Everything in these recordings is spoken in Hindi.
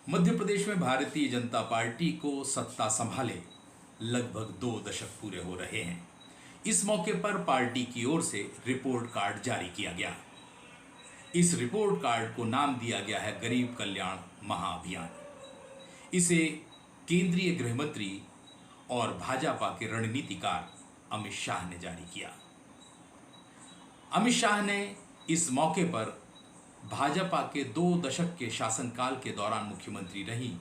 मध्य प्रदेश में भारतीय जनता पार्टी को सत्ता संभाले लगभग 2 दशक पूरे हो रहे हैं। इस मौके पर पार्टी की ओर से रिपोर्ट कार्ड जारी किया गया। इस रिपोर्ट कार्ड को नाम दिया गया है गरीब कल्याण महाअभियान। इसे केंद्रीय गृह मंत्री और भाजपा के रणनीतिकार अमित शाह ने जारी किया। अमित शाह ने इस मौके पर भाजपा के 2 दशक के शासनकाल के दौरान मुख्यमंत्री रही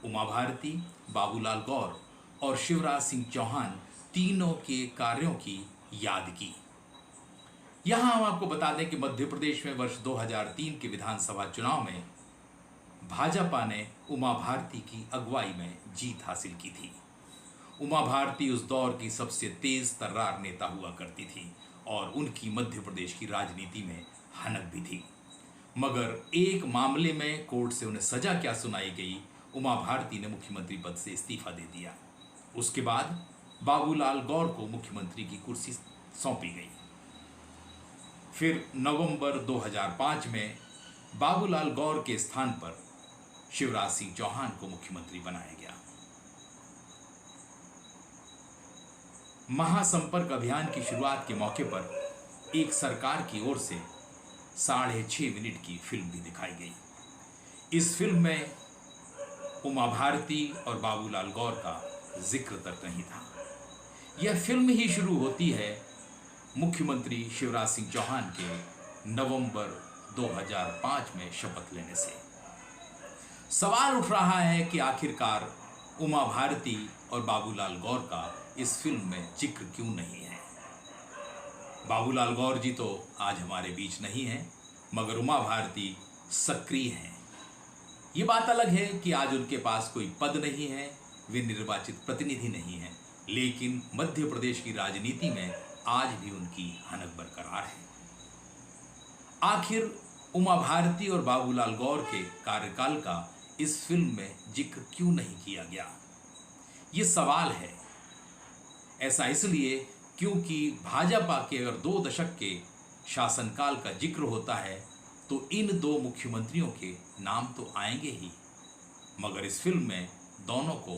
उमा भारती, बाबूलाल गौर और शिवराज सिंह चौहान तीनों के कार्यों की याद की। यहां हम आपको बता दें कि मध्य प्रदेश में वर्ष 2003 के विधानसभा चुनाव में भाजपा ने उमा भारती की अगुवाई में जीत हासिल की थी। उमा भारती उस दौर की सबसे तेज तर्रार नेता हुआ करती थी और उनकी मध्य प्रदेश की राजनीति में हनक भी थी। मगर एक मामले में कोर्ट से उन्हें सजा क्या सुनाई गई, उमा भारती ने मुख्यमंत्री पद से इस्तीफा दे दिया। उसके बाद बाबूलाल गौर को मुख्यमंत्री की कुर्सी सौंपी गई। फिर नवंबर 2005 में बाबूलाल गौर के स्थान पर शिवराज सिंह चौहान को मुख्यमंत्री बनाया गया। महासंपर्क अभियान की शुरुआत के मौके पर एक सरकार की ओर से 6.5 मिनट की फिल्म भी दिखाई गई। इस फिल्म में उमा भारती और बाबूलाल गौर का जिक्र तक नहीं था। यह फिल्म ही शुरू होती है मुख्यमंत्री शिवराज सिंह चौहान के नवंबर 2005 में शपथ लेने से। सवाल उठ रहा है कि आखिरकार उमा भारती और बाबूलाल गौर का इस फिल्म में जिक्र क्यों नहीं है। बाबूलाल गौर जी तो आज हमारे बीच नहीं हैं, मगर उमा भारती सक्रिय हैं। ये बात अलग है कि आज उनके पास कोई पद नहीं है, वे निर्वाचित प्रतिनिधि नहीं हैं, लेकिन मध्य प्रदेश की राजनीति में आज भी उनकी हनक बरकरार है। आखिर उमा भारती और बाबूलाल गौर के कार्यकाल का इस फिल्म में जिक्र क्यों नहीं किया गया, ये सवाल है। ऐसा इसलिए क्योंकि भाजपा के अगर 2 दशक के शासनकाल का जिक्र होता है तो इन 2 मुख्यमंत्रियों के नाम तो आएंगे ही, मगर इस फिल्म में दोनों को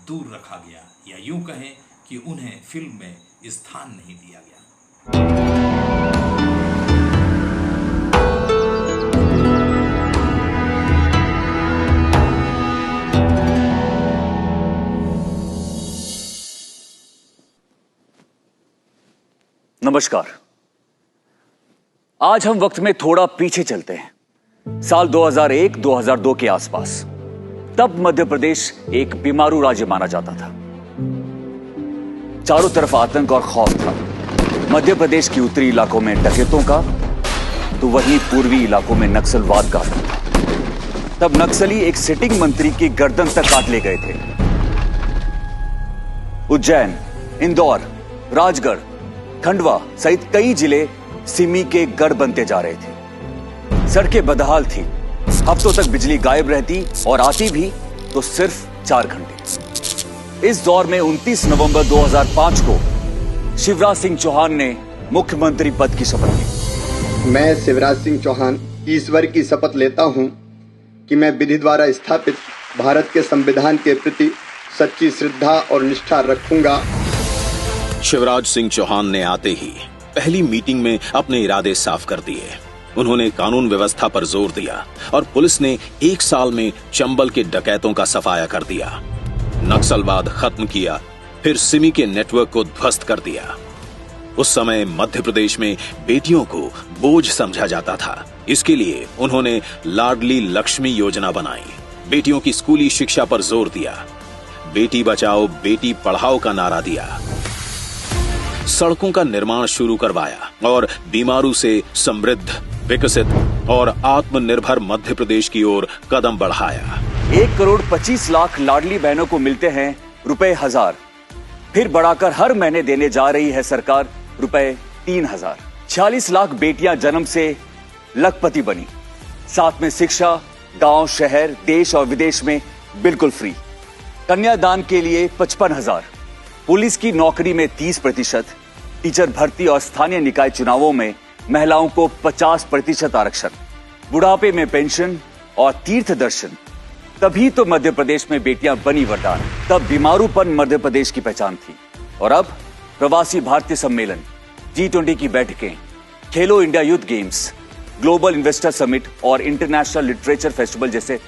दूर रखा गया, या यूं कहें कि उन्हें फिल्म में स्थान नहीं दिया गया। नमस्कार। आज हम वक्त में थोड़ा पीछे चलते हैं, साल 2001-2002 के आसपास। तब मध्य प्रदेश एक बीमारू राज्य माना जाता था। चारों तरफ आतंक और खौफ था। मध्य प्रदेश के उत्तरी इलाकों में डकैतों का, तो वहीं पूर्वी इलाकों में नक्सलवाद का था। तब नक्सली एक सिटिंग मंत्री की गर्दन तक काट ले गए थे। उज्जैन, इंदौर, राजगढ़, खंडवा सहित कई जिले सिमी के गढ़ बनते जा रहे थे। सड़कें बदहाल थी, हफ्तों तक बिजली गायब रहती और आती भी तो सिर्फ 4 घंटे। इस दौर में 29 नवंबर 2005 को शिवराज सिंह चौहान ने मुख्यमंत्री पद की शपथ ली। मैं शिवराज सिंह चौहान ईश्वर की शपथ लेता हूं कि मैं विधि द्वारा स्थापित भारत के संविधान के प्रति सच्ची श्रद्धा और निष्ठा रखूंगा। शिवराज सिंह चौहान ने आते ही पहली मीटिंग में अपने इरादे साफ कर दिए। उन्होंने कानून व्यवस्था पर जोर दिया और पुलिस ने 1 साल में चंबल के डकैतों का सफाया कर दिया, नक्सलवाद खत्म किया, फिर सिमी के नेटवर्क को ध्वस्त कर दिया। उस समय मध्य प्रदेश में बेटियों को बोझ समझा जाता था। इसके लिए उन्होंने लाडली लक्ष्मी योजना बनाई, बेटियों की स्कूली शिक्षा पर जोर दिया, बेटी बचाओ बेटी पढ़ाओ का नारा दिया, सड़कों का निर्माण शुरू करवाया और बीमारू से समृद्ध, विकसित और आत्मनिर्भर मध्य प्रदेश की ओर कदम बढ़ाया। 1 करोड़ 25 लाख लाडली बहनों को मिलते हैं रुपए 1000, फिर बढ़ाकर हर महीने देने जा रही है सरकार रुपए 3000। 46 लाख बेटियां जन्म से लखपति बनी। साथ में शिक्षा गांव, शहर, देश और विदेश में बिल्कुल फ्री। कन्यादान के लिए 55,000। पुलिस की नौकरी में 30%, टीचर भर्ती और स्थानीय निकाय चुनावों में महिलाओं को 50% आरक्षण, बुढ़ापे में पेंशन और तीर्थ दर्शन तभी तो मध्य प्रदेश में बेटियां बनी वरदान। तब बीमारूपन मध्य प्रदेश की पहचान थी। और अब प्रवासी भारतीय सम्मेलन, G20 की बैठकें, खेलो India youth games, global investor summit और इंटरनेशनल लिटरेचर फेस्टिवल जैसे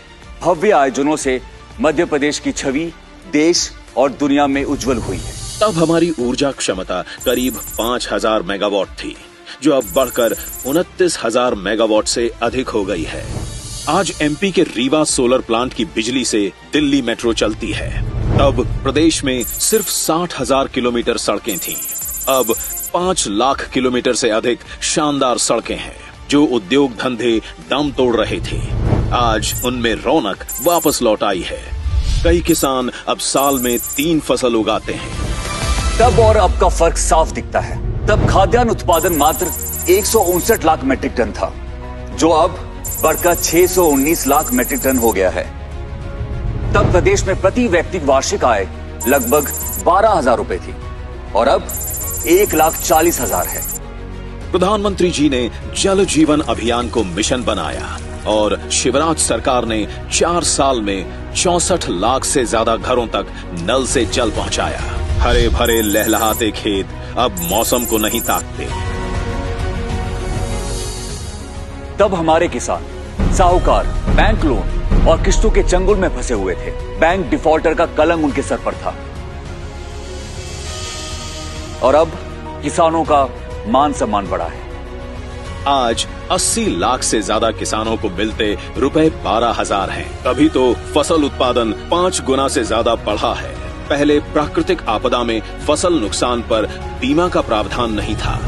भव्य आयोजनों से मध्य प्रदेश की छवि देश और दुनिया में उज्जवल हुई है। तब हमारी ऊर्जा क्षमता करीब 5000 मेगावाट थी, जो अब बढ़कर 29,000 मेगावाट से अधिक हो गई है। आज एमपी के रीवा सोलर प्लांट की बिजली से दिल्ली मेट्रो चलती है। तब प्रदेश में सिर्फ 60,000 किलोमीटर सड़कें थीं। अब 5 लाख किलोमीटर से अधिक शानदार सड़कें हैं, जो उद्योग धंधे दम तोड़ रहे थे। आज उनमें रौनक वापस लौट आई है। कई किसान अब साल में 3 फसल उगाते हैं। तब और अब का फर्क साफ दिखता है। तब खाद्यान्न उत्पादन मात्र 159 लाख मैट्रिक टन था, जो अब बढ़कर 619 लाख मैट्रिक टन हो गया है। तब प्रदेश में प्रति व्यक्ति वार्षिक आय लगभग 12,000 रुपए थी और अब 1,40,000 है। प्रधानमंत्री जी ने जल जीवन अभियान को मिशन बनाया और शिवराज सरकार ने 4 साल में 64 लाख से ज्यादा घरों तक नल से जल पहुंचाया। हरे भरे लहलहाते खेत अब मौसम को नहीं ताकते। तब हमारे किसान, साहूकार, बैंक लोन और किस्तों के चंगुल में फंसे हुए थे। बैंक डिफॉल्टर का कलंक उनके सर पर था। और अब किसानों का मान सम्मान बढ़ा है। आज 80 लाख से ज्यादा किसानों को मिलते रुपए 12,000 हैं। तभी तो फसल उत्पादन 5 गुना से ज्यादा बढ़ा है। पहले प्राकृतिक आपदा में फसल नुकसान पर बीमा का प्रावधान नहीं था।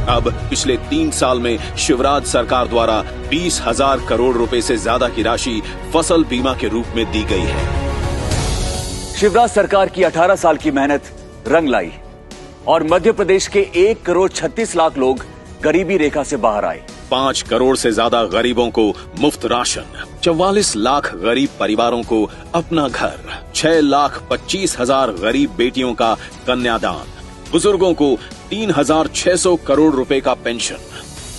अब पिछले 3 साल में शिवराज सरकार द्वारा 20,000 करोड़ रुपए से ज्यादा की राशि फसल बीमा के रूप में दी गई है। शिवराज सरकार की 18 साल की मेहनत रंग लाई और मध्य प्रदेश के 1,36,00,000 लोग गरीबी रेखा से बाहर आए। 5 करोड़ से ज्यादा गरीबों को मुफ्त राशन, 44 लाख गरीब परिवारों को अपना घर, 6,25,000 गरीब बेटियों का कन्यादान, बुजुर्गों को 3,600 करोड़ रुपए का पेंशन।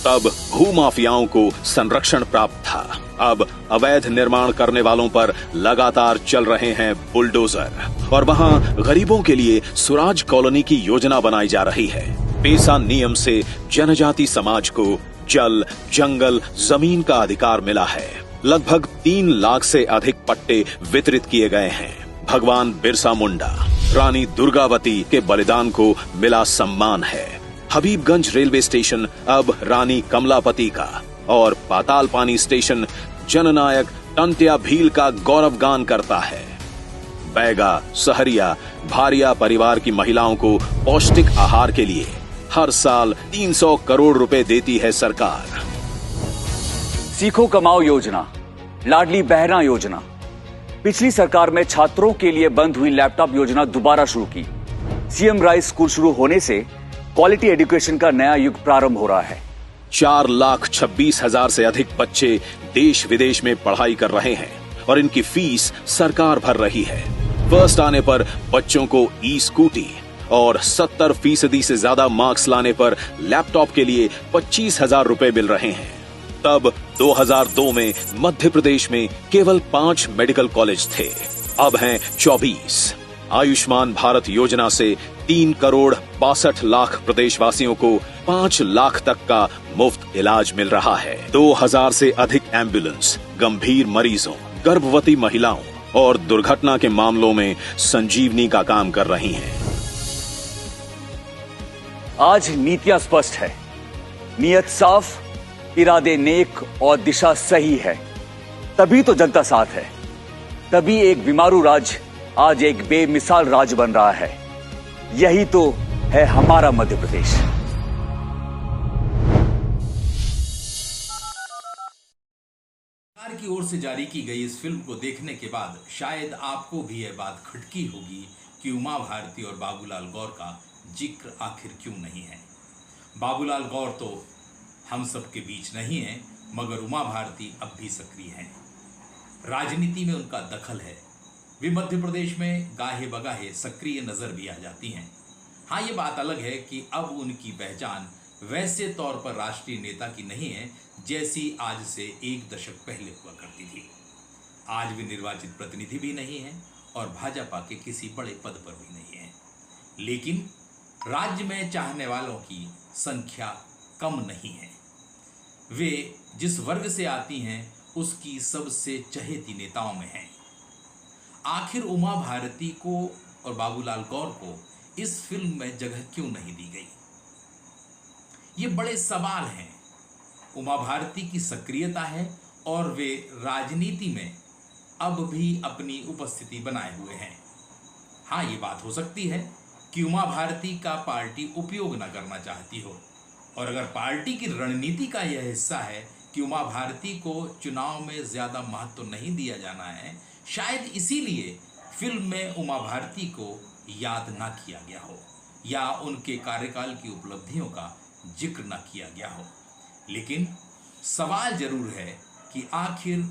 तब भूमाफियाओं को संरक्षण प्राप्त था। अब अवैध निर्माण करने वालों पर लगातार चल रहे हैं बुलडोजर और वहां गरीबों के लिए स्वराज कॉलोनी की योजना बनाई जा रही है। पेसा नियम से जनजाति समाज को जल, जंगल, जमीन का अधिकार मिला है। लगभग 3 लाख से अधिक पट्टे वितरित किए गए हैं। भगवान बिरसा मुंडा, रानी दुर्गावती के बलिदान को मिला सम्मान है। हबीबगंज रेलवे स्टेशन अब रानी कमलापति का और पाताल पानी स्टेशन जननायक टंट्या भील का गौरवगान करता है। बैगा, सहरिया, भारिया परिवार की महिलाओं को पौष्टिक आहार के लिए हर साल 300 करोड़ रुपए देती है सरकार। सीखो कमाओ योजना, लाडली बहना योजना, पिछली सरकार में छात्रों के लिए बंद हुई लैपटॉप योजना दोबारा शुरू की। सीएम राइस स्कूल शुरू होने से क्वालिटी एजुकेशन का नया युग प्रारंभ हो रहा है। 4,26,000 से अधिक बच्चे देश विदेश में पढ़ाई कर रहे हैं और इनकी फीस सरकार भर रही है। फर्स्ट आने पर बच्चों को ई स्कूटी और 70% से ज्यादा मार्क्स लाने पर लैपटॉप के लिए 25,000 रुपए मिल रहे हैं। तब 2002 में मध्य प्रदेश में केवल 5 मेडिकल कॉलेज थे, अब हैं 24। आयुष्मान भारत योजना से 3 करोड़ 62 लाख प्रदेशवासियों को 5 लाख तक का मुफ्त इलाज मिल रहा है। 2000 से अधिक एम्बुलेंस गंभीर मरीजों, गर्भवती महिलाओं और दुर्घटना के मामलों में संजीवनी का काम कर रही हैं। आज नीतियां स्पष्ट है, नियत साफ, इरादे नेक और दिशा सही है। तभी तो जनता साथ है। तभी एक बीमारू राज्य आज एक बेमिसाल राज्य बन रहा है। यही तो है हमारा मध्य प्रदेश। सरकार की ओर से जारी की गई इस फिल्म को देखने के बाद शायद आपको भी यह बात खटकी होगी कि उमा भारती और बाबूलाल गौर का जिक्र आखिर क्यों नहीं है। बाबूलाल गौर तो हम सब के बीच नहीं है, मगर उमा भारती अब भी सक्रिय हैं। राजनीति में उनका दखल है। वे मध्य प्रदेश में गाहे बगाहे सक्रिय नजर भी आ जाती हैं। हाँ, ये बात अलग है कि अब उनकी पहचान वैसे तौर पर राष्ट्रीय नेता की नहीं है जैसी आज से 1 दशक पहले हुआ करती थी। आज वे निर्वाचित प्रतिनिधि भी नहीं हैं और भाजपा के किसी बड़े पद पर भी नहीं हैं। लेकिन राज्य में चाहने वालों की संख्या कम नहीं है। वे जिस वर्ग से आती हैं उसकी सबसे चहेती नेताओं में हैं। आखिर उमा भारती को और बाबूलाल गौर को इस फिल्म में जगह क्यों नहीं दी गई? ये बड़े सवाल हैं। उमा भारती की सक्रियता है और वे राजनीति में अब भी अपनी उपस्थिति बनाए हुए हैं। हाँ, ये बात हो सकती है कि उमा भारती का पार्टी उपयोग न करना चाहती हो, और अगर पार्टी की रणनीति का यह हिस्सा है कि उमा भारती को चुनाव में ज़्यादा महत्व नहीं दिया जाना है, शायद इसीलिए फिल्म में उमा भारती को याद ना किया गया हो या उनके कार्यकाल की उपलब्धियों का जिक्र न किया गया हो। लेकिन सवाल जरूर है कि आखिर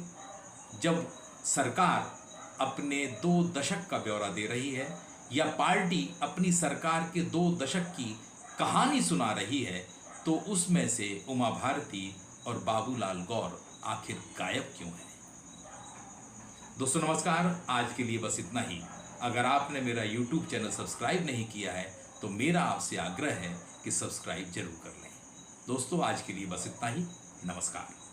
जब सरकार अपने 2 दशक का ब्यौरा दे रही है या पार्टी अपनी सरकार के 2 दशक की कहानी सुना रही है, तो उसमें से उमा भारती और बाबूलाल गौर आखिर गायब क्यों हैं? दोस्तों नमस्कार, आज के लिए बस इतना ही। अगर आपने मेरा YouTube चैनल सब्सक्राइब नहीं किया है तो मेरा आपसे आग्रह है कि सब्सक्राइब जरूर कर लें। दोस्तों आज के लिए बस इतना ही। नमस्कार।